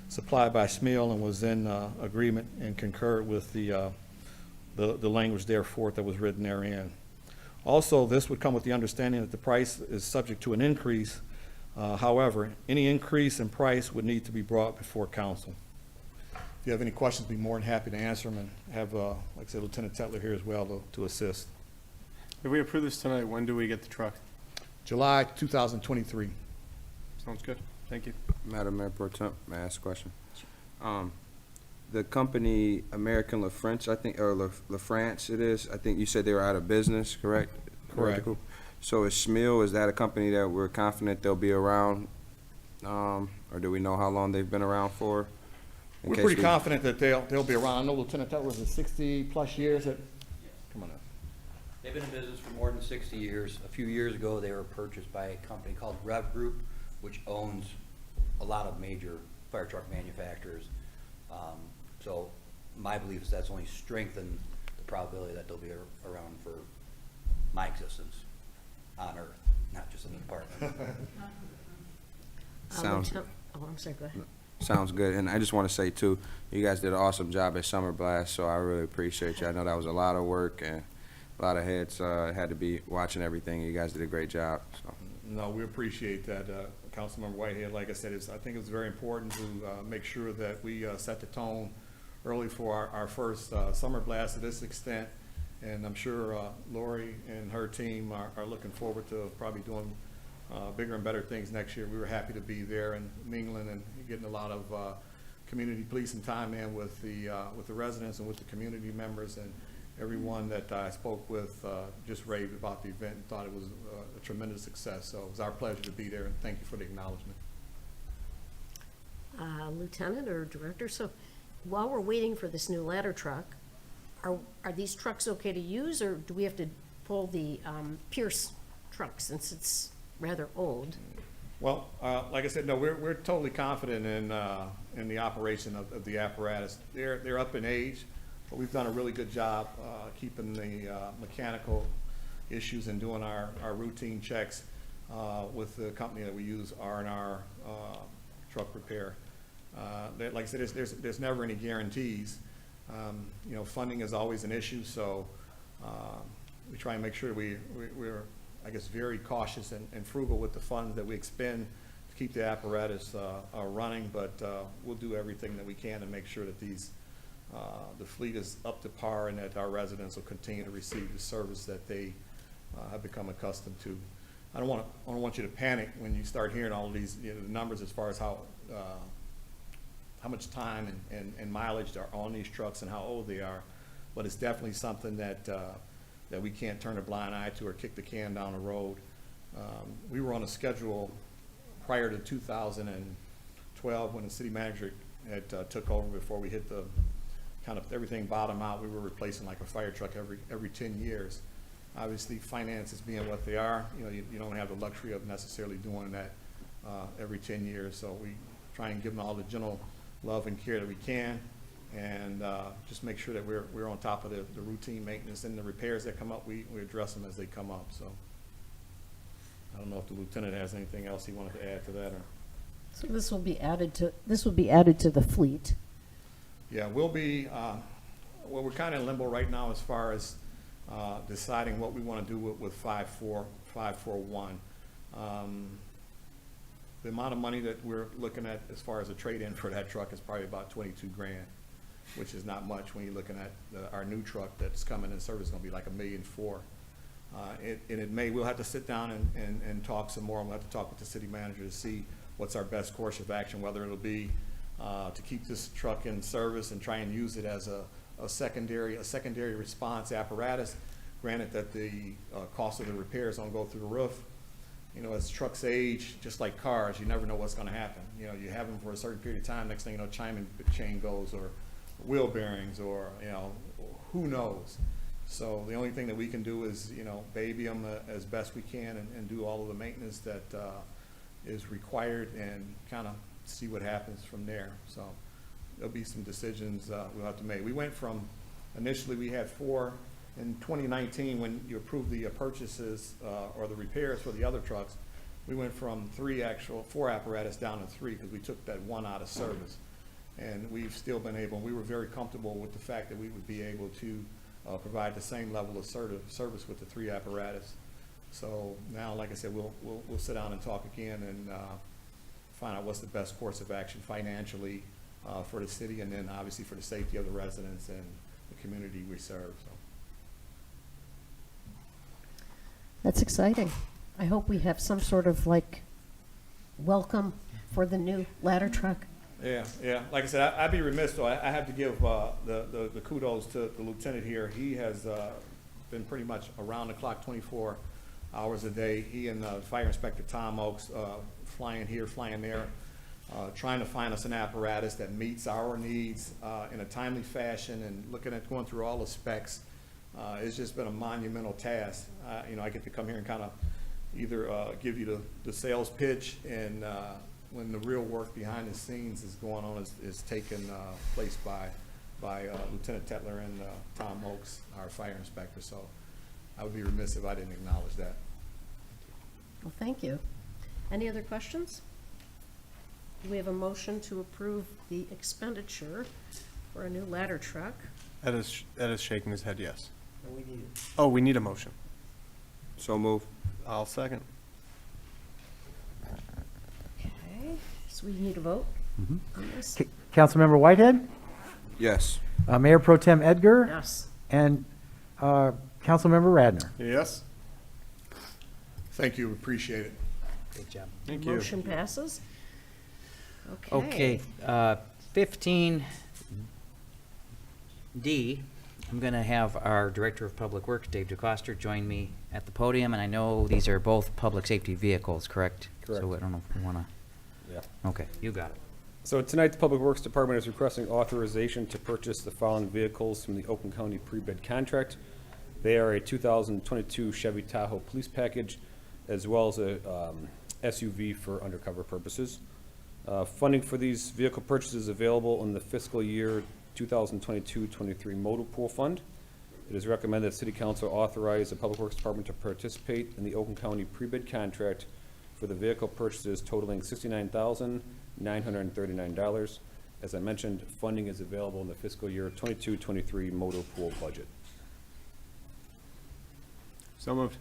Speaker 13: supplied by Schmiel and was in agreement and concurred with the language therefore that was written therein. Also, this would come with the understanding that the price is subject to an increase. However, any increase in price would need to be brought before council. If you have any questions, be more than happy to answer them, and have, like I said, Lieutenant Tetler here as well to assist.
Speaker 11: If we approve this tonight, when do we get the truck?
Speaker 13: July 2023.
Speaker 11: Sounds good. Thank you.
Speaker 7: Madam Mayor Pro Tem, may I ask a question? The company American LaFrance, I think, or LaFrance it is, I think you said they were out of business, correct?
Speaker 13: Correct.
Speaker 7: So is Schmiel, is that a company that we're confident they'll be around, or do we know how long they've been around for?
Speaker 13: We're pretty confident that they'll be around. I know Lieutenant Tetler was 60-plus years. Come on up.
Speaker 14: They've been in business for more than 60 years. A few years ago, they were purchased by a company called Rev Group, which owns a lot of major fire truck manufacturers. So my belief is that's only strengthened the probability that they'll be around for my existence on Earth, not just in the department.
Speaker 7: Sounds,
Speaker 2: Oh, I'm sorry, go ahead.
Speaker 7: sounds good. And I just want to say, too, you guys did an awesome job at Summer Blast, so I really appreciate you. I know that was a lot of work and a lot of heads had to be watching everything. You guys did a great job. So.
Speaker 13: No, we appreciate that, Councilmember Whitehead. Like I said, I think it's very important to make sure that we set the tone early for our first Summer Blast to this extent. And I'm sure Lori and her team are looking forward to probably doing bigger and better things next year. We were happy to be there and mingling and getting a lot of community policing time in with the residents and with the community members, and everyone that I spoke with just raved about the event and thought it was a tremendous success. So it was our pleasure to be there, and thank you for the acknowledgement.
Speaker 2: Lieutenant or Director, so while we're waiting for this new ladder truck, are these trucks okay to use, or do we have to pull the Pierce truck since it's rather old?
Speaker 13: Well, like I said, no, we're totally confident in the operation of the apparatus. They're up in age, but we've done a really good job keeping the mechanical issues and doing our routine checks with the company that we use, R&R Truck Repair. Like I said, there's never any guarantees. You know, funding is always an issue, so we try and make sure we're, I guess, very cautious and frugal with the funds that we expend to keep the apparatus running, but we'll do everything that we can to make sure that the fleet is up to par and that our residents will continue to receive the service that they have become accustomed to. I don't want you to panic when you start hearing all of these the numbers as far as how much time and mileage are on these trucks and how old they are, but it's definitely something that we can't turn a blind eye to or kick the can down the road. We were on a schedule prior to 2012 when the city manager had took over. Before we hit the kind of everything bottom out, we were replacing like a fire truck every 10 years. Obviously, finances being what they are, you don't have the luxury of necessarily doing that every 10 years. So we try and give them all the general love and care that we can. and just make sure that we're on top of the routine maintenance and the repairs that come up, we address them as they come up, so. I don't know if the lieutenant has anything else he wanted to add to that, or.
Speaker 3: So this will be added to the fleet.
Speaker 13: Yeah, we'll be, well, we're kind of in limbo right now as far as deciding what we want to do with 541. The amount of money that we're looking at as far as a trade-in for that truck is probably about 22 grand, which is not much when you're looking at our new truck that's coming in service is going to be like $1.4 million. We'll have to sit down and talk some more. We'll have to talk with the city manager to see what's our best course of action, whether it'll be to keep this truck in service and try and use it as a secondary response apparatus. Granted that the cost of the repairs don't go through the roof. You know, as trucks age, just like cars, you never know what's going to happen. You know, you have them for a certain period of time. Next thing you know, timing chain goes, or wheel bearings, or who knows. So the only thing that we can do is baby them as best we can and do all of the maintenance that is required and kind of see what happens from there. So there'll be some decisions we'll have to make. We went from, initially we had 4 in 2019 when you approved the purchases or the repairs for the other trucks. We went from 4 apparatus down to 3 because we took that 1 out of service. And we've still been able, and we were very comfortable with the fact that we would be able to provide the same level of service with the 3 apparatus. So now, like I said, we'll sit down and talk again and find out what's the best course of action financially for the city, and then obviously for the safety of the residents and the community we serve. So.
Speaker 3: That's exciting. I hope we have some sort of welcome for the new ladder truck.
Speaker 13: Yeah. Like I said, I'd be remiss though. I have to give the kudos to the lieutenant here. He has been pretty much around the clock, 24 hours a day. He and Fire Inspector Tom Oakes flying here, flying there, trying to find us an apparatus that meets our needs in a timely fashion, and going through all the specs. It's just been a monumental task. I get to come here and kind of either give you the sales pitch, and when the real work behind the scenes is going on is taking place by Lieutenant Tetler and Tom Oakes, our fire inspector. So I would be remiss if I didn't acknowledge that.
Speaker 2: Well, thank you. Any other questions? We have a motion to approve the expenditure for a new ladder truck.
Speaker 11: Ed is shaking his head yes.
Speaker 1: No, we need it.
Speaker 11: Oh, we need a motion.
Speaker 7: So move.
Speaker 11: I'll second.
Speaker 2: Okay, so we need a vote on this?
Speaker 5: Councilmember Whitehead,
Speaker 7: Yes.
Speaker 5: Mayor Pro Tem Edgar,
Speaker 2: Yes.
Speaker 5: and Councilmember Radner.
Speaker 13: Yes. Thank you. Appreciate it.
Speaker 1: Good job.
Speaker 11: Thank you.
Speaker 2: Motion passes.
Speaker 4: Okay, 15D, I'm going to have our Director of Public Works, Dave DeCoster, join me at the podium, and I know these are both public safety vehicles, correct?
Speaker 10: Correct.
Speaker 4: So I don't know if we want to,
Speaker 10: Yeah.
Speaker 4: okay, you got it.
Speaker 10: So tonight, the Public Works Department is requesting authorization to purchase the following vehicles from the Oakland County pre-bid contract. They are a 2022 Chevy Tahoe police package, as well as a SUV for undercover purposes. Funding for these vehicle purchases is available in the fiscal year 2022-23 Motor Pool Fund. It is recommended that City Council authorize the Public Works Department to participate in the Oakland County pre-bid contract for the vehicle purchases totaling $69,939. As I mentioned, funding is available in the fiscal year 22-23 Motor Pool budget.
Speaker 11: So moved.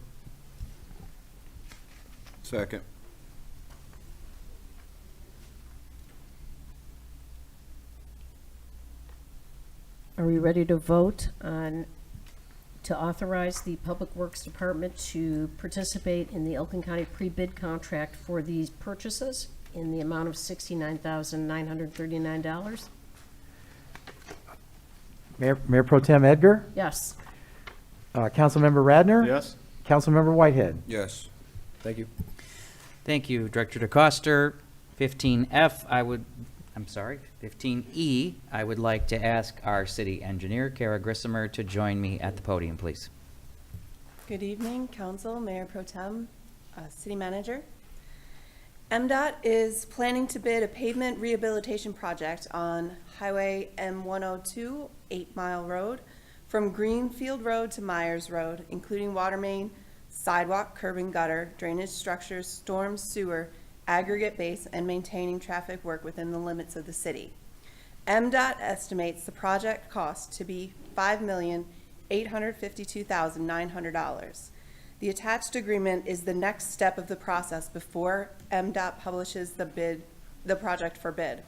Speaker 7: Second.
Speaker 2: Are we ready to vote to authorize the Public Works Department to participate in the Oakland County pre-bid contract for these purchases in the amount of $69,939?
Speaker 5: Mayor Pro Tem Edgar,
Speaker 2: Yes.
Speaker 5: Councilmember Radner.
Speaker 11: Yes.
Speaker 5: Councilmember Whitehead.
Speaker 7: Yes.
Speaker 10: Thank you.
Speaker 4: Thank you, Director DeCoster. 15E, I would like to ask our city engineer, Kara GRISAMER, to join me at the podium, please.
Speaker 15: Good evening, Council, Mayor Pro Tem, City Manager. MDOT is planning to bid a pavement rehabilitation project on Highway M102, 8 Mile Road, from Greenfield Road to Myers Road, including water main, sidewalk, curb and gutter, drainage structures, storm sewer, aggregate base, and maintaining traffic work within the limits of the city. MDOT estimates the project cost to be $5,852,900. The attached agreement is the next step of the process before MDOT publishes the project for bid.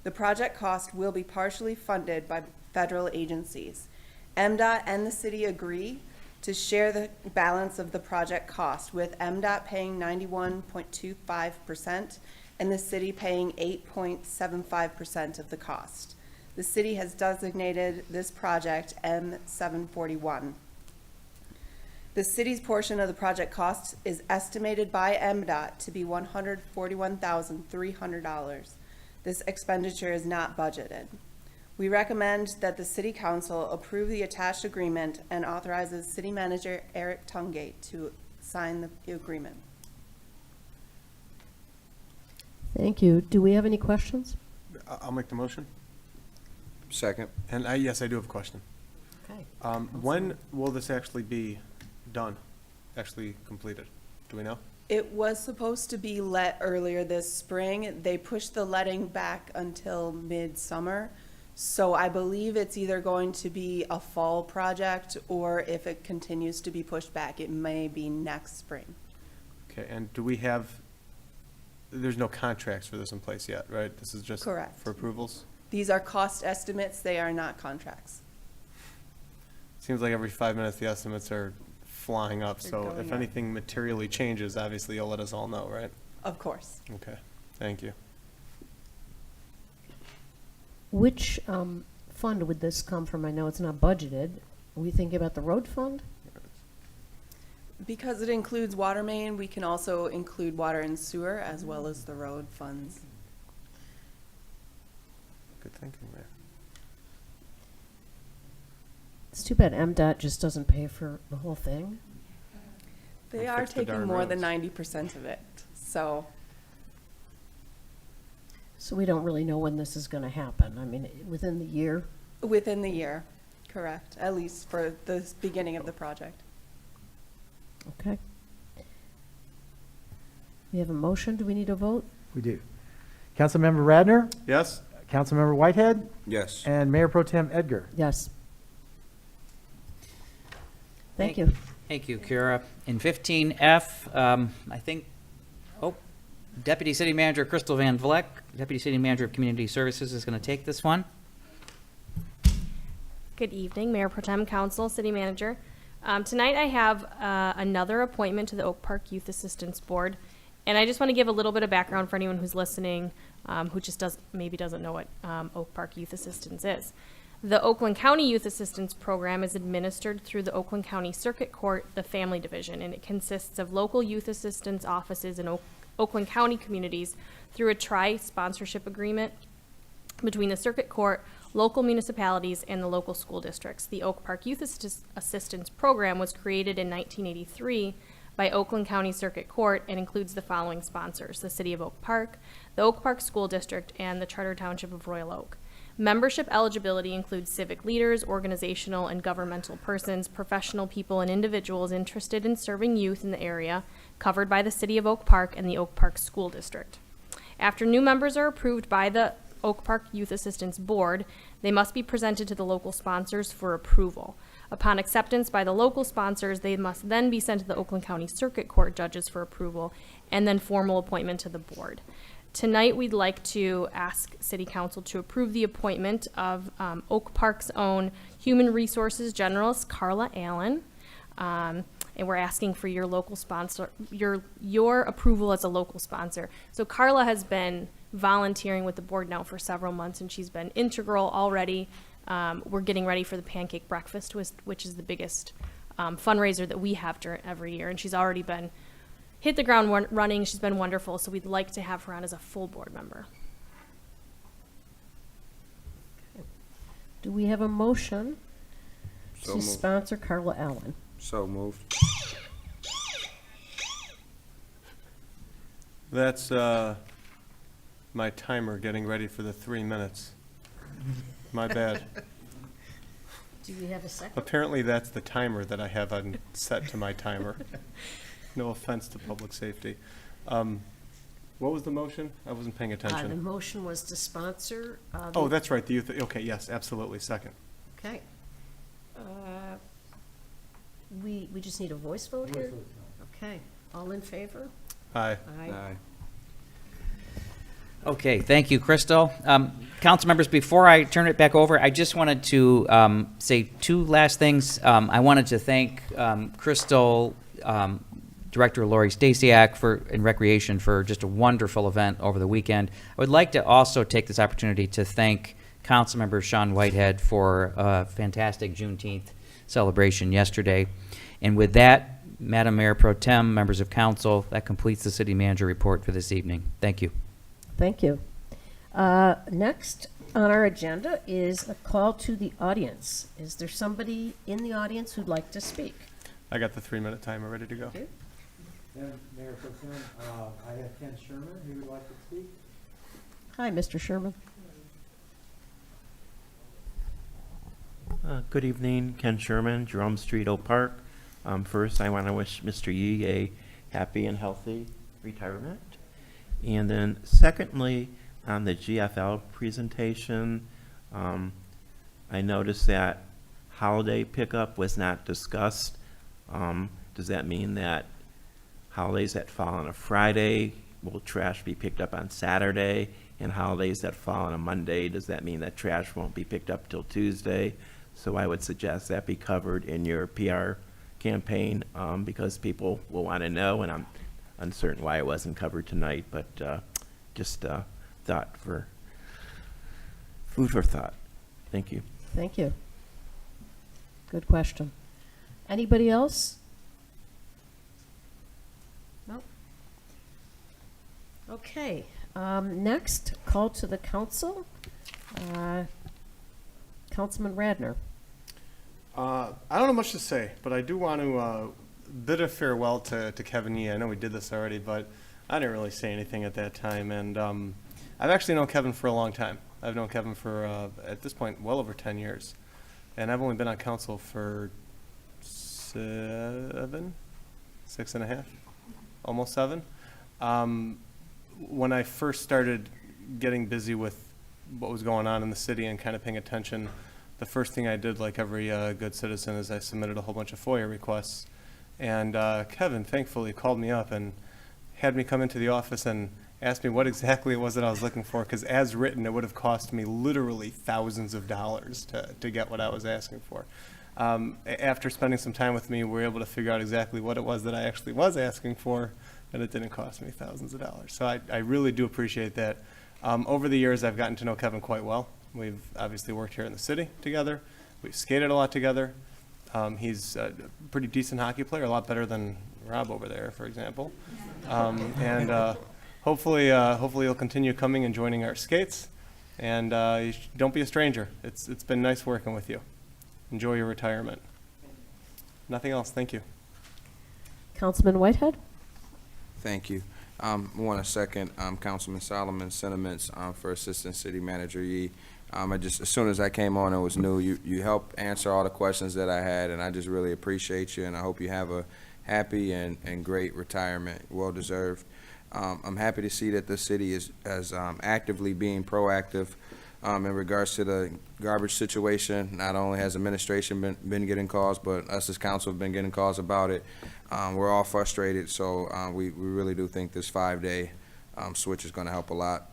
Speaker 15: The project cost will be partially funded by federal agencies. MDOT and the city agree to share the balance of the project cost, with MDOT paying 91.25% and the city paying 8.75% of the cost. The city has designated this project M741. The city's portion of the project cost is estimated by MDOT to be $141,300. This expenditure is not budgeted. We recommend that the City Council approve the attached agreement and authorizes City Manager ERIK to sign the agreement.
Speaker 3: Thank you. Do we have any questions?
Speaker 11: I'll make the motion.
Speaker 7: Second.
Speaker 11: And yes, I do have a question.
Speaker 3: Okay.
Speaker 11: When will this actually be done, actually completed? Do we know?
Speaker 15: It was supposed to be let earlier this spring. They pushed the letting back until midsummer. So I believe it's either going to be a fall project, or if it continues to be pushed back, it may be next spring.
Speaker 11: Okay, and do we have, there's no contracts for this in place yet, right? This is just
Speaker 15: Correct.
Speaker 11: for approvals?
Speaker 15: These are cost estimates, they are not contracts.
Speaker 11: Seems like every 5 minutes the estimates are flying up,
Speaker 15: They're
Speaker 11: so
Speaker 15: going
Speaker 11: if
Speaker 15: up.
Speaker 11: anything materially changes, obviously you'll let us all know, right?
Speaker 15: Of course.
Speaker 11: Okay, thank you.
Speaker 3: Which fund would this come from? I know it's not budgeted. Are we thinking about the road fund?
Speaker 15: Because it includes water main, we can also include water and sewer as well as the road funds.
Speaker 11: Good thinking there.
Speaker 3: It's too bad MDOT just doesn't pay for the whole thing.
Speaker 15: They
Speaker 11: And
Speaker 15: are
Speaker 11: fix the
Speaker 15: taking
Speaker 11: darn
Speaker 15: more than
Speaker 11: roads.
Speaker 15: 90% of it, so
Speaker 3: So we don't really know when this is going to happen. I mean, within the year?
Speaker 15: within the year, correct, at least for the beginning of the project.
Speaker 3: Okay. We have a motion. Do we need a vote?
Speaker 5: We do. Councilmember Radner,
Speaker 11: Yes?
Speaker 5: Councilmember Whitehead,
Speaker 7: Yes.
Speaker 5: and Mayor Pro Tem Edgar.
Speaker 3: Yes. Thank you.
Speaker 4: Thank you, Kira. In 15F, I think, Deputy City Manager Crystal VanVLEK, Deputy City Manager of Community Services, is going to take this one.
Speaker 16: Good evening, Mayor Pro Tem, Council, City Manager. Tonight I have another appointment to the Oak Park Youth Assistance Board. And I just want to give a little bit of background for anyone who's listening who just maybe doesn't know what Oak Park Youth Assistance is. The Oakland County Youth Assistance Program is administered through the Oakland County Circuit Court, the Family Division, and it consists of local youth assistance offices in Oakland County communities through a tri-sponsorship agreement between the Circuit Court, local municipalities, and the local school districts. The Oak Park Youth Assistance Program was created in 1983 by Oakland County Circuit Court and includes the following sponsors: the City of Oak Park, the Oak Park School District, and the Charter Township of Royal Oak. Membership eligibility includes civic leaders, organizational and governmental persons, professional people, and individuals interested in serving youth in the area covered by the City of Oak Park and the Oak Park School District. After new members are approved by the Oak Park Youth Assistance Board, they must be presented to the local sponsors for approval. Upon acceptance by the local sponsors, they must then be sent to the Oakland County Circuit Court judges for approval and then formal appointment to the board. Tonight, we'd like to ask City Council to approve the appointment of Oak Park's own Human Resources Generalist, Carla Allen. And we're asking for your local sponsor, your approval as a local sponsor. So Carla has been volunteering with the board now for several months, and she's been integral already. We're getting ready for the pancake breakfast, which is the biggest fundraiser that we have every year, and she's already been hit the ground running. She's been wonderful, so we'd like to have her on as a full board member.
Speaker 3: Do we have a motion
Speaker 7: So
Speaker 3: to
Speaker 7: moved.
Speaker 3: sponsor Carla Allen?
Speaker 7: So moved.
Speaker 11: That's my timer getting ready for the 3 minutes. My bad.
Speaker 2: Do we have a second?
Speaker 11: Apparently, that's the timer that I have on set to my timer. No offense to public safety. What was the motion? I wasn't paying
Speaker 2: The
Speaker 11: attention.
Speaker 2: motion was to sponsor.
Speaker 11: Oh, that's right, the youth, okay, yes, absolutely, second.
Speaker 2: Okay. We just need a voice vote here? Okay, all in favor?
Speaker 11: Aye.
Speaker 2: Aye.
Speaker 4: Okay, thank you, Crystal. Council members, before I turn it back over, I just wanted to say two last things. I wanted to thank Crystal, Director Lori Stasiak in Recreation for just a wonderful event over the weekend. I would like to also take this opportunity to thank Councilmember Shaun Whitehead for a fantastic Juneteenth celebration yesterday. And with that, Madam Mayor Pro Tem, members of council, that completes the city manager report for this evening. Thank you.
Speaker 2: Thank you. Next on our agenda is a call to the audience. Is there somebody in the audience who'd like to speak?
Speaker 11: I got the 3-minute timer ready to go.
Speaker 2: Okay.
Speaker 5: Mayor Pro Tem, I have Ken Sherman, who would like to speak.
Speaker 2: Hi, Mr. Sherman.
Speaker 17: Good evening, Ken Sherman, Jerome Street, Oak Park. First, I want to wish Mr. Yee a happy and healthy retirement. And then secondly, on the GFL presentation, I noticed that holiday pickup was not discussed. Does that mean that holidays that fall on a Friday will trash be picked up on Saturday? And holidays that fall on a Monday, does that mean that trash won't be picked up till Tuesday? So I would suggest that be covered in your PR campaign, because people will want to know, and I'm uncertain why it wasn't covered tonight, but just thought for food for thought. Thank you.
Speaker 2: Thank you. Good question. Anybody else? No? Okay. Next, call to the council. Councilman Radner.
Speaker 11: I don't have much to say, but I do want to bid a farewell to Kevin Yee. I know we did this already, but I didn't really say anything at that time. And I've actually known Kevin for a long time. I've known Kevin for, at this point, well over 10 years. And I've only been on council for 6.5, almost 7. When I first started getting busy with what was going on in the city and kind of paying attention, the first thing I did, like every good citizen, is I submitted a whole bunch of FOIA requests. And Kevin thankfully called me up and had me come into the office and asked me what exactly it was that I was looking for, because as written, it would have cost me literally thousands of dollars to get what I was asking for. After spending some time with me, we were able to figure out exactly what it was that I actually was asking for, and it didn't cost me thousands of dollars. So I really do appreciate that. Over the years, I've gotten to know Kevin quite well. We've obviously worked here in the city together. We've skated a lot together. He's a pretty decent hockey player, a lot better than Rob over there, for example. Hopefully he'll continue coming and joining our skates. And don't be a stranger. It's been nice working with you. Enjoy your retirement. Nothing else. Thank you.
Speaker 2: Councilman Whitehead?
Speaker 7: Thank you. I want to second Councilman Solomon's sentiments for Assistant City Manager Yee. As soon as I came on, it was new. You helped answer all the questions that I had, and I just really appreciate you, and I hope you have a happy and great retirement, well-deserved. I'm happy to see that the city is actively being proactive in regards to the garbage situation. Not only has administration been getting calls, but us as council have been getting calls about it. We're all frustrated, so we really do think this 5-day switch is going to help a lot.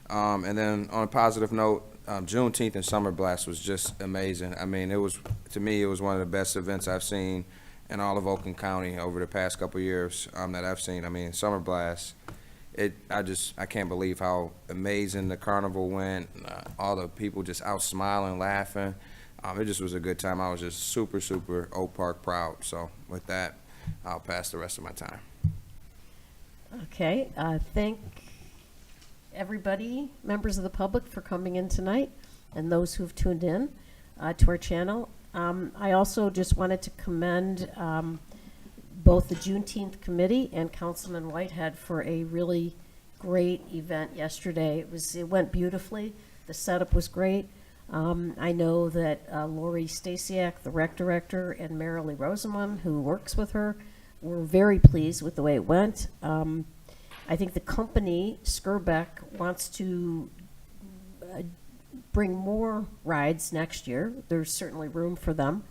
Speaker 7: And then on a positive note, Juneteenth and Summer Blast was just amazing. I mean, to me, it was one of the best events I've seen in all of Oakland County over the past couple of years that I've seen. I mean, Summer Blast, I can't believe how amazing the carnival went. All the people just out smiling, laughing. It just was a good time. I was just super, super Oak Park proud. So with that, I'll pass the rest of my time.
Speaker 2: Okay, thank everybody, members of the public, for coming in tonight, and those who've tuned in to our channel. I also just wanted to commend both the Juneteenth committee and Councilman Whitehead for a really
Speaker 3: great event yesterday. It went beautifully. The setup was great. I know that Lori Stasiak, the rec director, and Marilee Rosamond, who works with her, were very pleased with the way it went. I think the company, Skirbeck, wants to bring more rides next year. There's certainly room for them.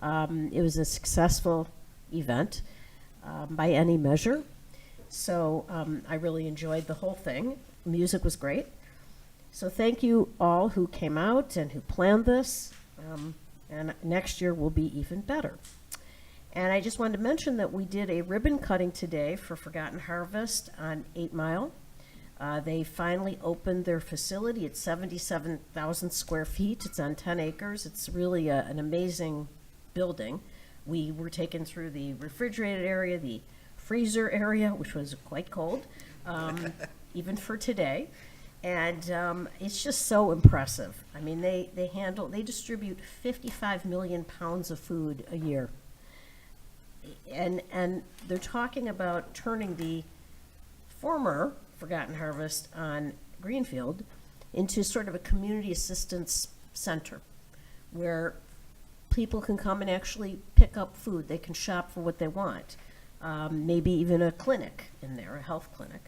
Speaker 3: It was a successful event by any measure. So I really enjoyed the whole thing. Music was great. So thank you all who came out and who planned this. And next year will be even better. And I just wanted to mention that we did a ribbon cutting today for Forgotten Harvest on 8 Mile. They finally opened their facility. It's 77,000 square feet. It's on 10 acres. It's really an amazing building. We were taken through the refrigerated area, the freezer area, which was quite cold, even for today. And it's just so impressive. I mean, they distribute 55 million pounds of food a year. And they're talking about turning the former Forgotten Harvest on Greenfield into sort of a community assistance center where people can come and actually pick up food. They can shop for what they want. Maybe even a clinic in there, a health clinic.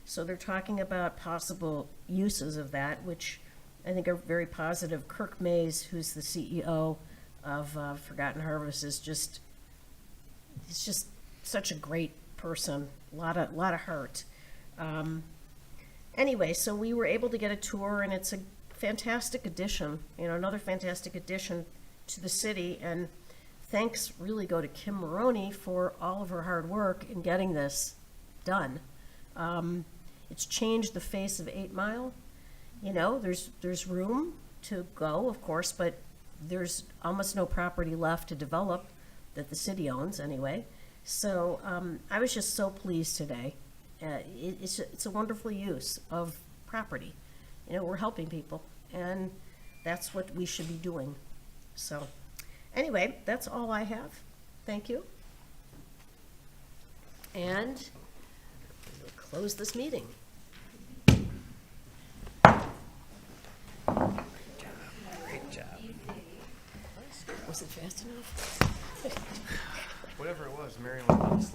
Speaker 3: So they're talking about possible uses of that, which I think are very positive. Kirk Mays, who's the CEO of Forgotten Harvest, is just such a great person. A lot of heart. Anyway, so we were able to get a tour, and it's a fantastic addition. Another fantastic addition to the city. And thanks really go to Kim Maroney for all of her hard work in getting this done. It's changed the face of 8 Mile. There's room to go, of course, but there's almost no property left to develop that the city owns anyway. So I was just so pleased today. It's a wonderful use of property. We're helping people, and that's what we should be doing. So anyway, that's all I have. Thank you. And we'll close this meeting.
Speaker 1: Great job.
Speaker 3: Was it fast enough?
Speaker 11: Whatever it was, Mary went